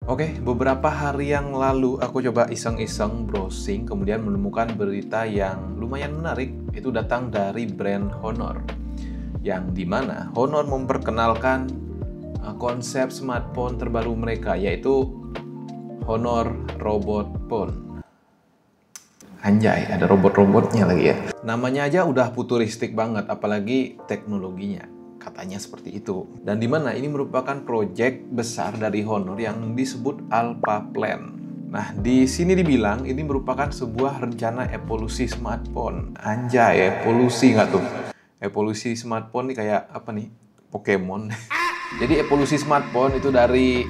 Oke, beberapa hari yang lalu aku coba iseng-iseng browsing, kemudian menemukan berita yang lumayan menarik. Itu datang dari brand Honor, yang dimana Honor memperkenalkan konsep smartphone terbaru mereka, yaitu Honor Robot Phone. Anjay, ada robot-robotnya lagi ya. Namanya aja udah futuristik banget, apalagi teknologinya. Katanya seperti itu. Dan dimana ini merupakan proyek besar dari Honor yang disebut Alpha Plan. Nah, di sini dibilang ini merupakan sebuah rencana evolusi smartphone. Anjay, evolusi nggak tuh? Evolusi smartphone nih kayak apa nih? Pokemon. Jadi evolusi smartphone itu dari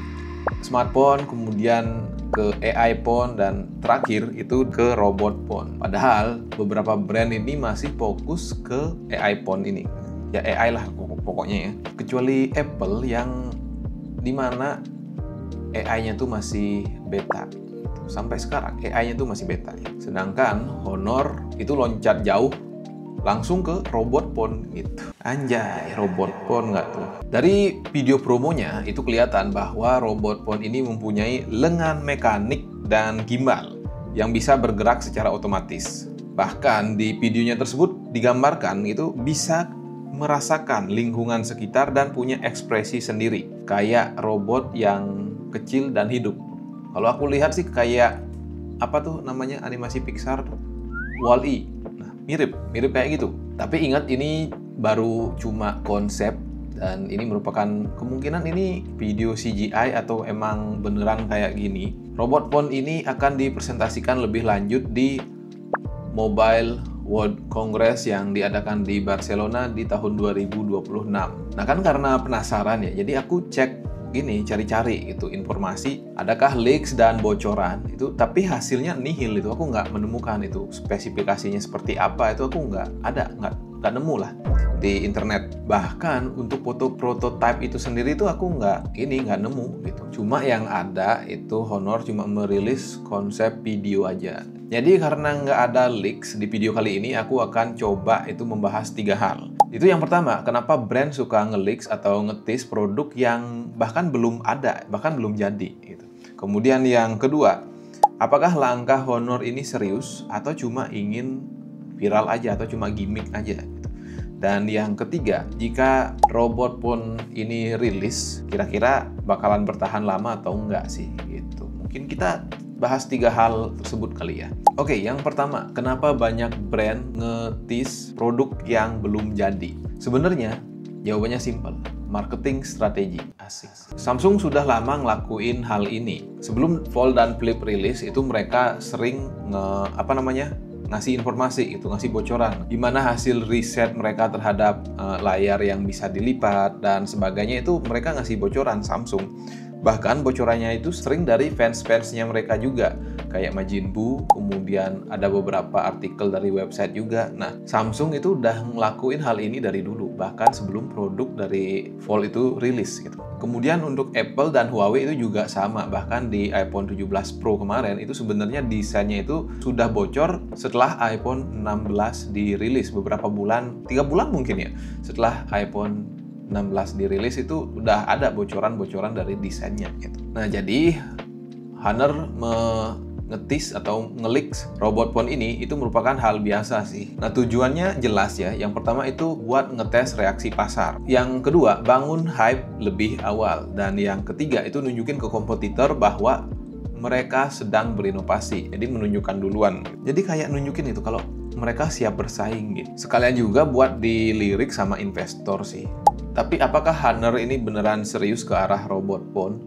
smartphone, kemudian ke AI phone, dan terakhir itu ke robot phone. Padahal beberapa brand ini masih fokus ke AI phone ini. Ya AI lah pokoknya ya. Kecuali Apple yang dimana AI-nya tuh masih beta. Sampai sekarang AI-nya tuh masih beta ya. Sedangkan Honor itu loncat jauh langsung ke robot phone gitu. Anjay, robot phone nggak tuh? Dari video promonya itu kelihatan bahwa robot phone ini mempunyai lengan mekanik dan gimbal yang bisa bergerak secara otomatis. Bahkan di videonya tersebut digambarkan itu bisa merasakan lingkungan sekitar dan punya ekspresi sendiri, kayak robot yang kecil dan hidup. Kalau aku lihat sih kayak apa tuh namanya animasi Pixar, Wall-E. Nah, mirip kayak gitu. Tapi ingat, ini baru cuma konsep dan ini merupakan kemungkinan ini video CGI atau emang beneran kayak gini. Robot phone ini akan dipresentasikan lebih lanjut di Mobile World Congress yang diadakan di Barcelona di tahun 2026. Nah kan karena penasaran ya, jadi aku cek gini, cari-cari gitu informasi, adakah leaks dan bocoran itu, tapi hasilnya nihil itu, aku nggak menemukan itu spesifikasinya seperti apa, itu aku nggak nemu lah di internet. Bahkan untuk foto prototype itu sendiri itu aku nggak nemu gitu. Cuma yang ada itu Honor cuma merilis konsep video aja. Jadi karena nggak ada leaks di video kali ini, aku akan coba itu membahas 3 hal. Itu yang pertama, kenapa brand suka nge-leaks atau nge-tease produk yang bahkan belum ada, bahkan belum jadi gitu. Kemudian yang kedua, apakah langkah Honor ini serius atau cuma ingin viral aja atau cuma gimmick aja gitu. Dan yang ketiga, jika robot phone ini rilis, kira-kira bakalan bertahan lama atau enggak sih gitu. Mungkin kita bahas 3 hal tersebut kali ya. Oke, yang pertama, kenapa banyak brand nge-tease produk yang belum jadi? Sebenarnya jawabannya simpel, marketing strategi. Asik. Samsung sudah lama ngelakuin hal ini. Sebelum Fold dan Flip rilis itu mereka sering ngasih informasi itu, ngasih bocoran gimana hasil riset mereka terhadap layar yang bisa dilipat dan sebagainya, itu mereka ngasih bocoran Samsung. Bahkan bocorannya itu sering dari fans-fansnya mereka juga, kayak Majin Buu, kemudian ada beberapa artikel dari website juga. Nah, Samsung itu udah ngelakuin hal ini dari dulu, bahkan sebelum produk dari Fold itu rilis gitu. Kemudian untuk Apple dan Huawei itu juga sama, bahkan di iPhone 17 Pro kemarin itu sebenarnya desainnya itu sudah bocor setelah iPhone 16 dirilis beberapa bulan, 3 bulan mungkin ya, setelah iPhone 16 dirilis itu udah ada bocoran-bocoran dari desainnya gitu. Nah, jadi Honor nge-tease atau nge-leaks robot phone ini itu merupakan hal biasa sih. Nah, tujuannya jelas ya. Yang pertama itu buat ngetes reaksi pasar. Yang kedua, bangun hype lebih awal. Dan yang ketiga itu nunjukin ke kompetitor bahwa mereka sedang berinovasi. Jadi menunjukkan duluan. Jadi kayak nunjukin itu kalau mereka siap bersaing gitu. Sekalian juga buat dilirik sama investor sih. Tapi apakah Honor ini beneran serius ke arah robot phone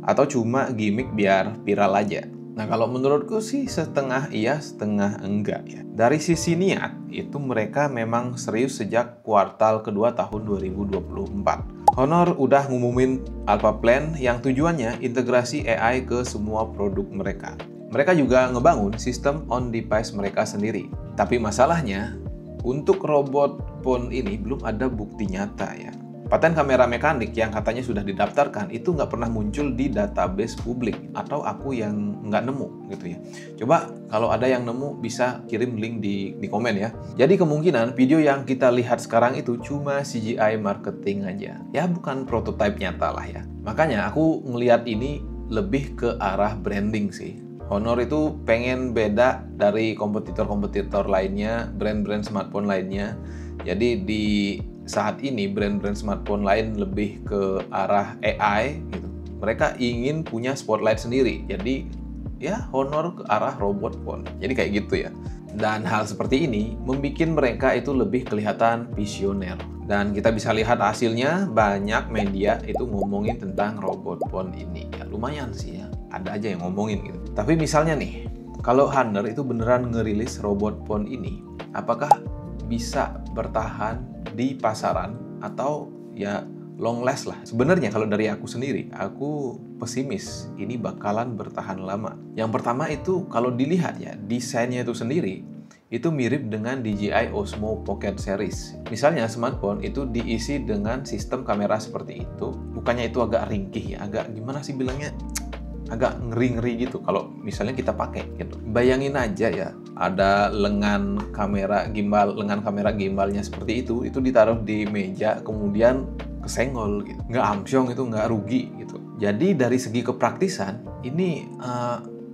atau cuma gimmick biar viral aja? Nah, kalau menurutku sih setengah iya, setengah enggak ya. Dari sisi niat, itu mereka memang serius sejak kuartal kedua tahun 2024. Honor udah ngumumin Alpha Plan yang tujuannya integrasi AI ke semua produk mereka. Mereka juga ngebangun sistem on-device mereka sendiri. Tapi masalahnya, untuk robot phone ini belum ada bukti nyata ya. Paten kamera mekanik yang katanya sudah didaftarkan itu nggak pernah muncul di database publik, atau aku yang nggak nemu gitu ya. Coba kalau ada yang nemu bisa kirim link di komen ya. Jadi kemungkinan video yang kita lihat sekarang itu cuma CGI marketing aja. Ya bukan prototipe nyata lah ya. Makanya aku ngelihat ini lebih ke arah branding sih. Honor itu pengen beda dari kompetitor-kompetitor lainnya, brand-brand smartphone lainnya. Jadi di saat ini brand-brand smartphone lain lebih ke arah AI gitu. Mereka ingin punya spotlight sendiri. Jadi ya Honor ke arah robot phone. Jadi kayak gitu ya. Dan hal seperti ini membuat mereka itu lebih kelihatan visioner. Dan kita bisa lihat hasilnya, banyak media itu ngomongin tentang robot phone ini. Ya lumayan sih ya, ada aja yang ngomongin gitu. Tapi misalnya nih, kalau Honor itu beneran ngerilis robot phone ini, apakah bisa bertahan di pasaran atau ya long last lah? Sebenarnya kalau dari aku sendiri, aku pesimis ini bakalan bertahan lama. Yang pertama itu kalau dilihat ya, desainnya itu sendiri itu mirip dengan DJI Osmo Pocket Series. Misalnya smartphone itu diisi dengan sistem kamera seperti itu, bukannya itu agak ringkih ya, agak gimana sih bilangnya, agak ngeri-ngeri gitu kalau misalnya kita pakai gitu. Bayangin aja ya, ada lengan kamera gimbalnya seperti itu ditaruh di meja kemudian kesenggol gitu. Nggak amsyong itu, nggak rugi gitu. Jadi dari segi kepraktisan, ini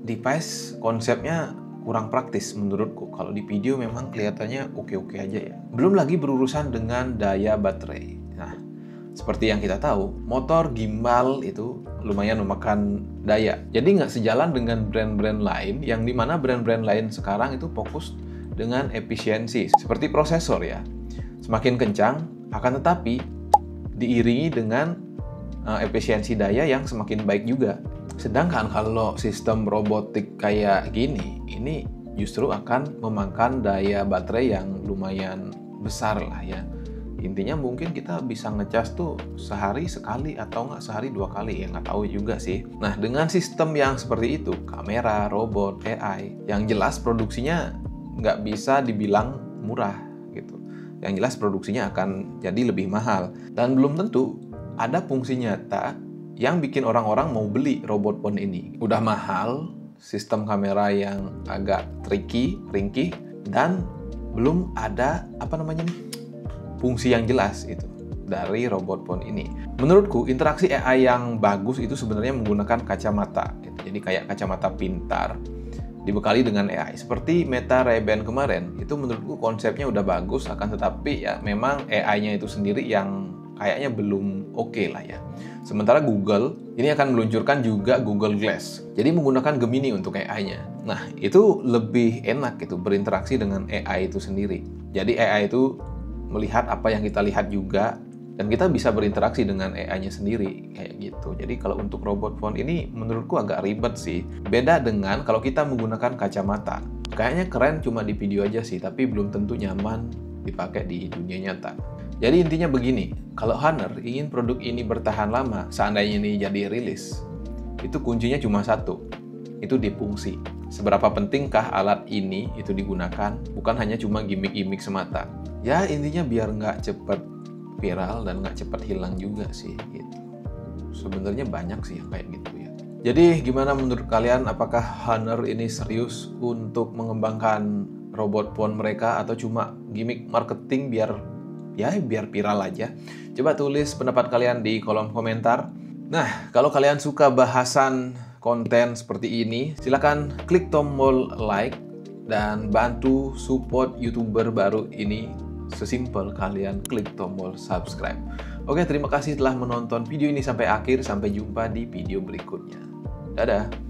device konsepnya kurang praktis menurutku. Kalau di video memang kelihatannya oke-oke aja ya. Belum lagi berurusan dengan daya baterai. Nah, seperti yang kita tahu, motor gimbal itu lumayan memakan daya. Jadi nggak sejalan dengan brand-brand lain, yang dimana brand-brand lain sekarang itu fokus dengan efisiensi. Seperti prosesor ya, semakin kencang, akan tetapi diiringi dengan efisiensi daya yang semakin baik juga. Sedangkan kalau sistem robotik kayak gini, ini justru akan memakan daya baterai yang lumayan besar lah ya. Intinya mungkin kita bisa ngecas tuh sehari sekali atau nggak sehari 2 kali, ya nggak tahu juga sih. Nah, dengan sistem yang seperti itu, kamera, robot, AI, yang jelas produksinya nggak bisa dibilang murah gitu. Yang jelas produksinya akan jadi lebih mahal. Dan belum tentu ada fungsi nyata yang bikin orang-orang mau beli robot phone ini. Udah mahal, sistem kamera yang agak tricky, ringkih, dan belum ada fungsi yang jelas itu dari robot phone ini. Menurutku interaksi AI yang bagus itu sebenarnya menggunakan kacamata gitu. Jadi kayak kacamata pintar dibekali dengan AI seperti Meta Ray-Ban kemarin. Itu menurutku konsepnya udah bagus, akan tetapi ya memang AI-nya itu sendiri yang kayaknya belum oke lah ya. Sementara Google ini akan meluncurkan juga Google Glass. Jadi menggunakan Gemini untuk AI-nya. Nah, itu lebih enak gitu berinteraksi dengan AI itu sendiri. Jadi AI itu melihat apa yang kita lihat juga, dan kita bisa berinteraksi dengan AI-nya sendiri kayak gitu. Jadi kalau untuk robot phone ini menurutku agak ribet sih. Beda dengan kalau kita menggunakan kacamata. Kayaknya keren cuma di video aja sih, tapi belum tentu nyaman dipakai di dunia nyata. Jadi intinya begini, kalau Honor ingin produk ini bertahan lama, seandainya ini jadi rilis, itu kuncinya cuma satu, itu di fungsi. Seberapa pentingkah alat ini itu digunakan, bukan hanya cuma gimmick-gimmick semata. Ya intinya biar nggak cepet viral dan nggak cepet hilang juga sih gitu. Sebenarnya banyak sih yang kayak gitu ya. Jadi gimana menurut kalian, apakah Honor ini serius untuk mengembangkan robot phone mereka atau cuma gimmick marketing biar viral aja? Coba tulis pendapat kalian di kolom komentar. Nah, kalau kalian suka bahasan konten seperti ini, silakan klik tombol like dan bantu support YouTuber baru ini sesimpel kalian klik tombol subscribe. Oke, terima kasih telah menonton video ini sampai akhir. Sampai jumpa di video berikutnya. Dadah!